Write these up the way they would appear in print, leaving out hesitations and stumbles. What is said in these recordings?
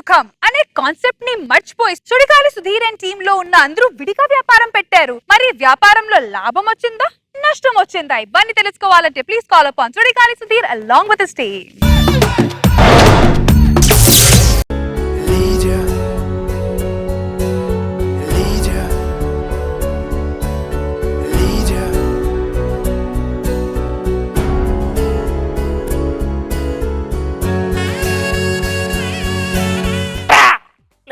సుఖం అనే కాన్సెప్ట్ ని మర్చిపోయి సుడిగాలి సుధీర్ అండ్ టీమ్ లో ఉన్న అందరూ విడిగా వ్యాపారం పెట్టారు. మరి వ్యాపారంలో లాభం వచ్చిందా నష్టం వచ్చిందా ఇవన్నీ తెలుసుకోవాలంటే please call upon Sudigali Sudheer along with his team.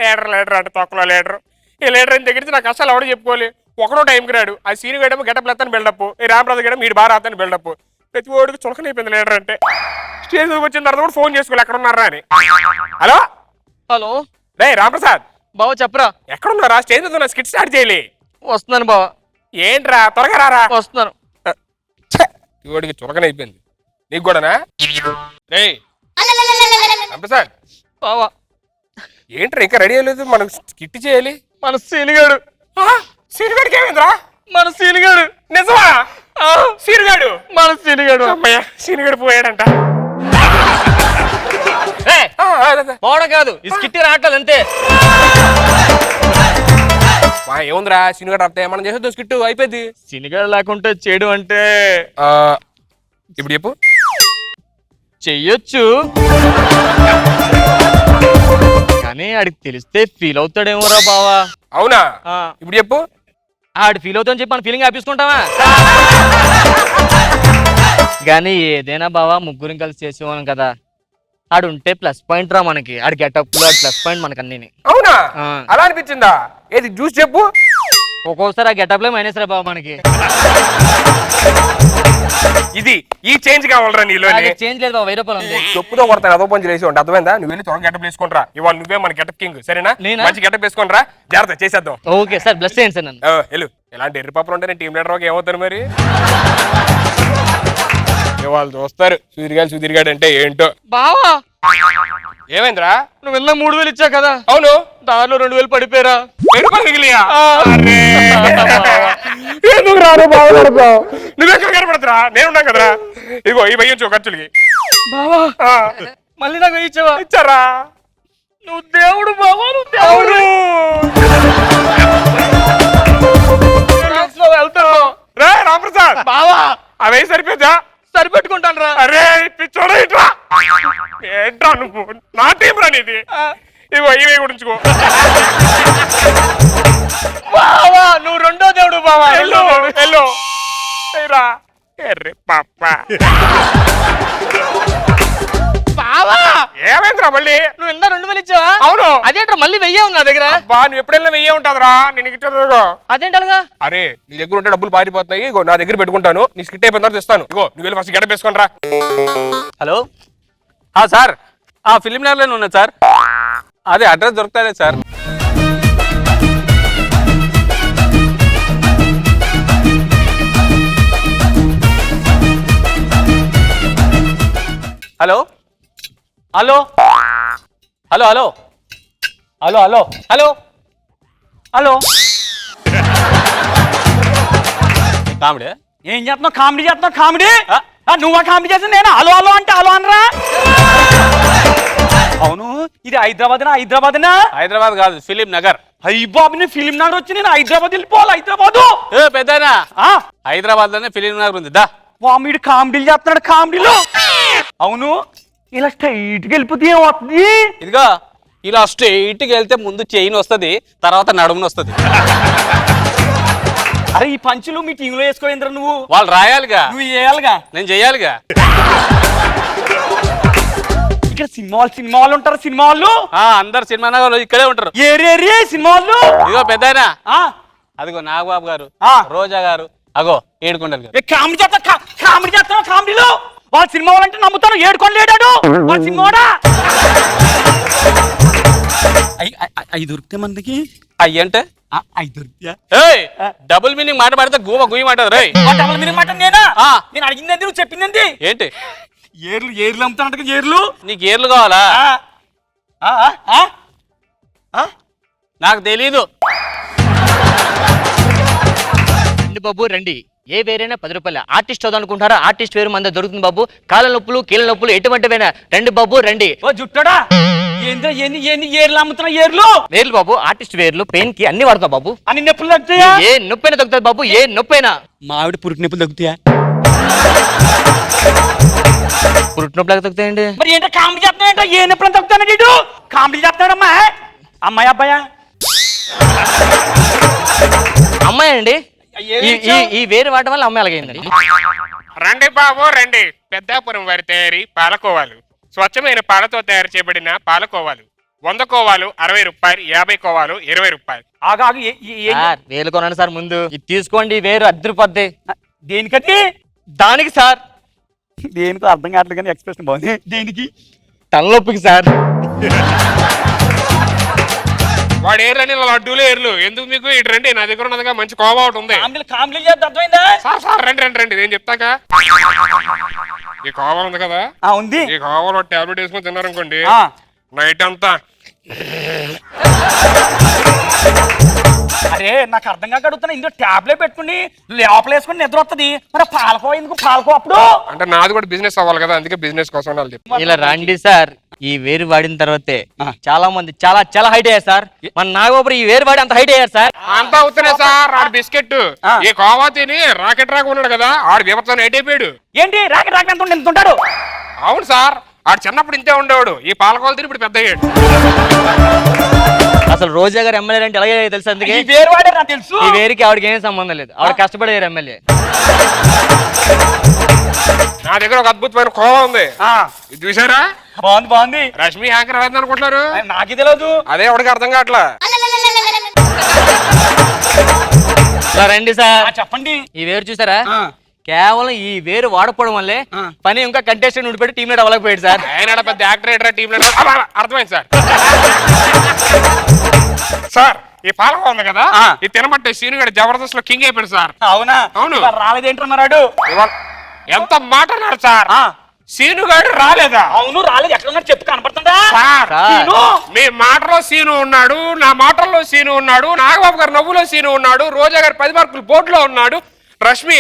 Leader అంటే తొక్కలో లీడర్. ఈ లీడర్ అని దగ్గర నాకు అసలు ఎవడో చెప్పుకోవాలి. ఒకడో టైంకి రాడు. ఆ సీన్ వేయడం గెటప్ లేదని బిల్డప్, ఈ రామరాజు గడం వీడు బాగా రాదని బిల్డప్. ప్రతి ఓడికి చులకనైపోయింది లీడర్ అంటే. స్టేజ్ మీద వచ్చిన తర్వాత కూడా ఫోన్ చేసుకోవాలి ఎక్కడ ఉన్నారా అని. హలో హలో రే రామప్రసాద్ బావ చెప్పరా. ఎక్కడున్నారా? స్టేజ్ మీద స్కిట్ స్టార్ట్ చేయాలి. వస్తున్నాను బావ. ఏంట్రా త్వరగా రారా. వస్తున్నాను. ఈ ఓడికి చులకనైపోయింది. నీకు కూడానా? రే రామప్రసాద్ బావా ఏంట్రా ఇంకా రెడీ అవ్వలేదు? మనం స్కిట్ చేయాలి. మన సీనిగాడు. సీనుగాడికి ఏమైందిరా? మన సీనిగాడు. నిజమా? సీనుగాడు మన సీనిగాడు. అమ్మయ్య సీనుగాడు పోయాడంట. పోవడం కాదు, ఈ స్కిట్ రావట్లేదు అంతే. ఏముందిరా సీనుగాడు అర్థం మనం చేసేద్దాం స్కిట్ అయిపోయింది. సీనిగాడు లేకుంటే చేయడం అంటే ఇప్పుడు చెప్పు. చెయ్యొచ్చు కానీ ఆడికి తెలిస్తే ఫీల్ అవుతాడేమోరా బావా. అవునా? ఇప్పుడు చెప్పు. ఆడి ఫీల్ అవుతాడని చెప్పి మన ఫీలింగ్ ఆపేసుకుంటావా? కానీ ఏదైనా బావా ముగ్గురం కలిసి చేసేవాళ్ళం కదా. ఆడు ఉంటే ప్లస్ పాయింట్ రా మనకి. ఆడి గెటప్ లో ప్లస్ పాయింట్ మనకి అన్ని. అవునా? అలా అనిపించిందా? ఏది చూసి చెప్పు. ఒక్కోసారి ఆ గెటప్ లో మైనస్ రా బావ మనకి. ఇది ఈ చేంజ్ కావాలరా నీలో. చేంజ్ లేదు బావ, 1000 రూపాయలు ఉంది. చెప్పుతో కొడతాను అదో పని చేసి ఉంటే అర్థమైందా? నువ్వు వెళ్ళి త్వరగా గెటప్ వేసుకుంటా. ఇవాళ నువ్వే మన గెటప్ కింగ్ సరేనా? మంచి గెటప్ వేసుకుంటా. జాగ్రత్త చేసేద్దాం. ఓకే సార్, బ్లెస్ చేయండి సార్ నన్ను. వెళ్ళు. ఇలాంటి ఎర్రి పాపలు ఉంటే టీం లీడర్ ఏమవుతారు మరి? వాళ్ళు చూస్తారు సుధీర్గాడు అంటే ఏంటో. బావా ఏమైందిరా? నువ్వు వెళ్ళిన 3000 ఇచ్చా కదా. అవును. దానిలో 2000 పడిపోయారా? ఎందుకు రాను బాగుపడతావు? నువ్వెక్కడ కనపడతారా? నేనున్నాను కదరా. ఇగో ఈ వెయ్యొచ్చు ఖర్చులకి. బావా మళ్ళీ నాకు ఇచ్చావా? ఇచ్చారా? నువ్వు దేవుడు బావా, నువ్వు దేవుడు. వెళ్తాను రే రామప్రసాద్ బావా. అవే సరిపోద్దా? సరిపెట్టుకుంటాను రా. అరే పిచ్చోడా ఇట్రా. ఏంట్రా నువ్వు? నా టీం రా నీది. ఇగో ఇవే గురించుకో. బావా నువ్వు రెండో దేవుడు బావా. ఎల్లో రా. ఎర్రి పాప. బావా ఏమైందిరా మళ్ళీ? నువ్వు ఎంత 2000 ఇచ్చావా? అవును. అదేంట్రా మళ్ళీ 1000 ఉంది నా దగ్గర. బా నువ్వు ఎప్పుడైనా వెయ్యే ఉంటుందిరా. నేను ఇచ్చా. అదేంటలుగా? అరే నీ దగ్గర ఉంటే డబ్బులు పారిపోతున్నాయి. ఇగో నా దగ్గర పెట్టుకుంటాను. నీ స్కిట్ అయిపోయిన తర్వాత ఇస్తాను. ఇగో నువ్వు వెళ్ళి ఫస్ట్ గెటప్ వేసుకొని రా. హలో సార్, ఫిలిం నగర్లోనే ఉన్నా సార్. అదే అడ్రస్ దొరుకుతానే sir. Hello hello hello hello hello hello hello hello comedy ఏం చేస్తున్నావు? కామెడీ చేస్తున్నావు? కామెడీ నువ్వా కామెడీ చేస్తా? నేను హలో హలో అంటే హలో అనరా? అవును, ఇది హైదరాబాద్ హైదరాబాద్ కాదు, ఫిలిం నగర్. అయ్యి బాబు, నేను ఫిలిం నగర్ వచ్చి నేను హైదరాబాద్ వెళ్ళిపోవాలి. హైదరాబాదు పెద్దనా హైదరాబాద్ లోనే ఫిలిం నగర్ ఉంది. దా వాడు కామెడీలు చేస్తున్నాడు. కామెడీలో అవును, ఇలా స్ట్రైట్ గా వెళ్ళిపోతే ఏమవుతుంది? ఇదిగో ఇలా స్ట్రైట్ గా వెళ్తే ముందు చైన్ వస్తుంది, తర్వాత నడుమును వస్తుంది. అరే ఈ పంచులు మీ టీంలో వేసుకోవేంద్ర నువ్వు? వాళ్ళు రాయాలిగా, నువ్వు చేయాలిగా, నేను చెయ్యాలిగా. ఇక్కడ సినిమాలు ఉంటారు. సినిమాలు అందరు సినిమా నగర్ ఇక్కడే ఉంటారు. ఏరియా సినిమాలు. ఇదిగో పెద్దనా, అదిగో నాగబాబు గారు, రోజా గారు, అగో ఏడుకొండలు గారు. కామెడీ చేస్తాను. కామెడీలో వాళ్ళ సినిమా వాళ్ళంటే నమ్ముతాను. ఏడుకొండలేడాడు వాళ్ళ సినిమాడా? అవి దొరికితే మనకి అయ్యంటే అవి దొరికితే డబుల్ మీనింగ్ మాట పడితే గూమ గుయ్యి మాట రై. డబుల్ మీనింగ్ మాట నేనా? నేను అడిగింది నువ్వు చెప్పింది ఏంటి? ఏర్లు అమ్ముతానంట. ఏర్లు నీకు ఏర్లు కావాలా? నాకు తెలీదు. బాబు రండి. ఏ వేరైనా 10 రూపాయలు. ఆర్టిస్ట్ చదువు అనుకుంటారా? ఆర్టిస్ట్ వేరు మన దొరుకుతుంది బాబు. కాళ్ళ నొప్పులు కీళ్ళ నొప్పులు ఎటువంటివైనా రండి బాబు రండి. ఓ జుట్టడా ఏంద్రా ఏంది ఏర్లు అమ్ముతున్నా ఏర్లు వేర్లు బాబు, ఆర్టిస్ట్ వేర్లు, పెయిన్ కి అన్ని వాడతావు బాబు. అని నొప్పులు తగ్గుతాయా? ఏ నొప్పైనా తగ్గుతుంది బాబు, ఏ నొప్పైనా. మావిడ పురుటి నొప్పులు తగ్గుతాయా? పురుటి నొప్పులు తగ్గుతాయండి. మరి ఏంటో కామెడీ చెప్తానంట, ఏ నొప్పులు తగ్గుతానండి ఇటు కామెడీ చెప్తాడమ్మా. అమ్మాయి అబ్బాయా? అమ్మాయి అండి. ఈ వేరు వాడటం వల్ల అమ్మాయి అలాగైందండి. రండి బాబు రండి, పెద్దాపురం వారి తయారీ పాలకోవాలు. స్వచ్ఛమైన పాలతో తయారు చేయబడిన పాలకోవాలు. 100 కోవాలు 60 రూపాయలు, 50 కోవాలు 20 రూపాయలు. ఆగాగు సార్ వేలు కొనండి సార్ ముందు. ఇది తీసుకోండి, ఈ వేరు అద్దరిపోద్ది. దేనికటి? దానికి సార్. దేనికో అర్థం కావట్లేదు కానీ ఎక్స్ప్రెషన్ బాగుంది. దేనికి? తలనొప్పికి సార్. వాడు ఏర్లని లడ్డూలు ఏర్లు ఎందుకు మీకు? ఇటు రండి, నా దగ్గర ఉన్నదిగా మంచి కోవా ఒకటి ఉంది. కామెడీ చేద్దాం, అర్థమైందా? సార్ రండి రండి రండి, నేను చెప్తాక. ఈ కోవా ఉంది కదా, ఉంది. ఈ కోవాలో టాబ్లెట్ వేసుకొని తిన్నారనుకోండి, ఆ. నైట్ అంతా. అరే నాకు అర్థం కాక అడుగుతున్నా, ఇందులో టాబ్లెట్ పెట్టుకుని లోపల వేసుకుని నిద్ర వస్తుంది. మరి పాలకో ఎందుకు? పాలకో అప్పుడు అంటే నాది కూడా బిజినెస్ అవ్వాలి కదా, అందుకే బిజినెస్ కోసం వాళ్ళు చెప్పి. ఇలా రండి సార్. ఈ వేరు వాడిన తర్వాతే చాలా మంది చాలా హైట్ అయ్యారు సార్. మన నాగోబరి ఈ వేరు వాడి అంత హైట్ అయ్యారు సార్. అంతా అవుతున్నాయి సార్. ఆడు బిస్కెట్ ఈ కోవా తిని రాకెట్ రాక ఉన్నాడు కదా, ఆడు విపత్సం నైట్ అయిపోయాడు. ఏంటి రాకెట్ ఎంత ఉంటాడు? అవును సార్, ఆడు చిన్నప్పుడు ఇంతే ఉండేవాడు, ఈ పాలకోలు తిని ఇప్పుడు పెద్ద అయ్యాడు. అసలు రోజా గారు ఎమ్మెల్యే అంటే ఎలాగే తెలుసు. అందుకే ఈ వేరు వాడే నాకు తెలుసు. ఈ వేరుకి ఆవిడకి ఏం సంబంధం లేదు. ఆవిడ కష్టపడేవారు ఎమ్మెల్యే. నా దగ్గర ఒక అద్భుతమైన కోవా ఉంది, ఇది చూసారా? బాగుంది. రష్మి హ్యాంకర్ ఏమైంది అనుకుంటున్నారు? నాకే తెలియదు. అదే ఎవడికి అర్థం కావట్లా. ఇలా రండి సార్. చెప్పండి. ఈ వేరు చూసారా? కేవలం ఈ వేరు వాడకపోవడం వల్లే పని ఇంకా కంటెస్టెంట్ ఉండిపెట్టి టీమ్ లీడర్ అవ్వలేకపోయాడు సార్. ఆయన పెద్ద యాక్టర్ ఎట్రా టీమ్ లీడర్. అర్థమైంది సార్. సార్ ఈ పాలకో ఉంది కదా, ఇది తినబట్టే సీనుగాడు జబర్దస్త్ లో కింగ్ అయిపోయాడు సార్. అవునా? అవును. రాలేదేంటన్నాడు? ఎంత మాట అన్నారు సార్. సీనుగాడు రాలేదా? అవును రాలేదు. ఎక్కడ చెప్పు కనపడుతుందా సార్? మీ మాటలో సీను ఉన్నాడు, నా మాటల్లో సీను ఉన్నాడు, నాగబాబు గారు నవ్వులో సీను ఉన్నాడు, రోజా గారు 10 మార్కులు బోర్డులో ఉన్నాడు, రష్మి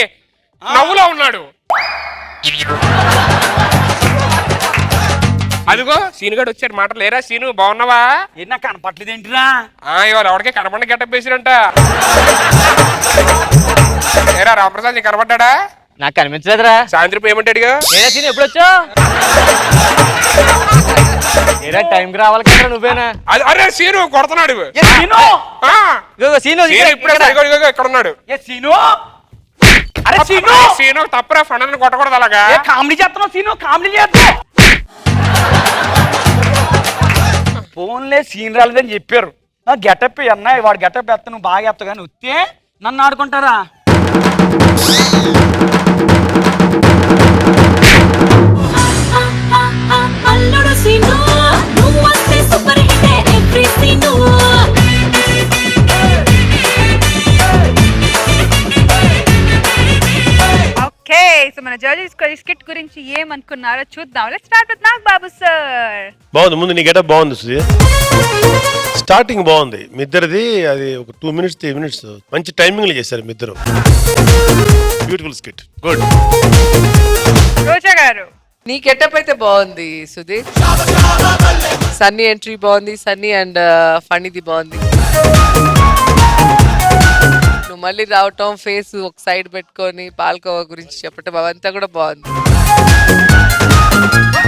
నవ్వులో ఉన్నాడు. అదిగో సీనుగాడు వచ్చాడు మాటలు. లేరా సీను, బాగున్నావా? నాకు కనపట్లేదు ఏంటిరా? ఇవాళ ఎవరికే కనపడి గెటప్ వేసిరంట. ఏరా రామప్రసాద్ నీకు కనపడ్డా? నాకు కనిపించలేదురా. సాయంత్రం ఏమంటాడుగా? ఎప్పుడు వచ్చా? ఏరా టైంకి రావాలి కదా నువ్వేనా? అరే సీను కొడుతున్నాడు. సీను ఇప్పుడే ఇక్కడ ఉన్నాడు. సీను తప్పరా, ఫండ్ కొట్టకూడదు అలాగా. కామెడీ చేస్తున్నావు సీను, కామెడీ చేస్తా. ఫోన్లే సీన్ రాలేదని చెప్పారు. గెటప్ అన్నా, వాడు గెటప్ ఎత్తా, నువ్వు బాగా ఎత్తావు కానీ వస్తే నన్ను ఆడుకుంటారా? అల్లుడు సీను నువ్వు వస్తే super hit every scene. Okay, so మన జడ్జెస్ స్కిట్ గురించి ఏమనుకున్నారో చూద్దాం. Let's start with Nagababu sir. బాగుంది. ముందు నీ గెటప్ బాగుంది సుధీర్. స్టార్టింగ్ బాగుంది మీ ఇద్దరిది. అది ఒక 2 minutes 3 minutes మంచి టైమింగ్లు చేశారు మీ ఇద్దరు. Beautiful skit, good. రోజా గారు. నీ గెటప్ అయితే బాగుంది సుధీర్. సన్నీ ఎంట్రీ బాగుంది, సన్నీ అండ్ ఫణిది బాగుంది. నువ్వు మళ్ళీ రావటం, ఫేస్ ఒక సైడ్ పెట్టుకొని పాల్కోవా గురించి చెప్పటం అవంతా కూడా బాగుంది.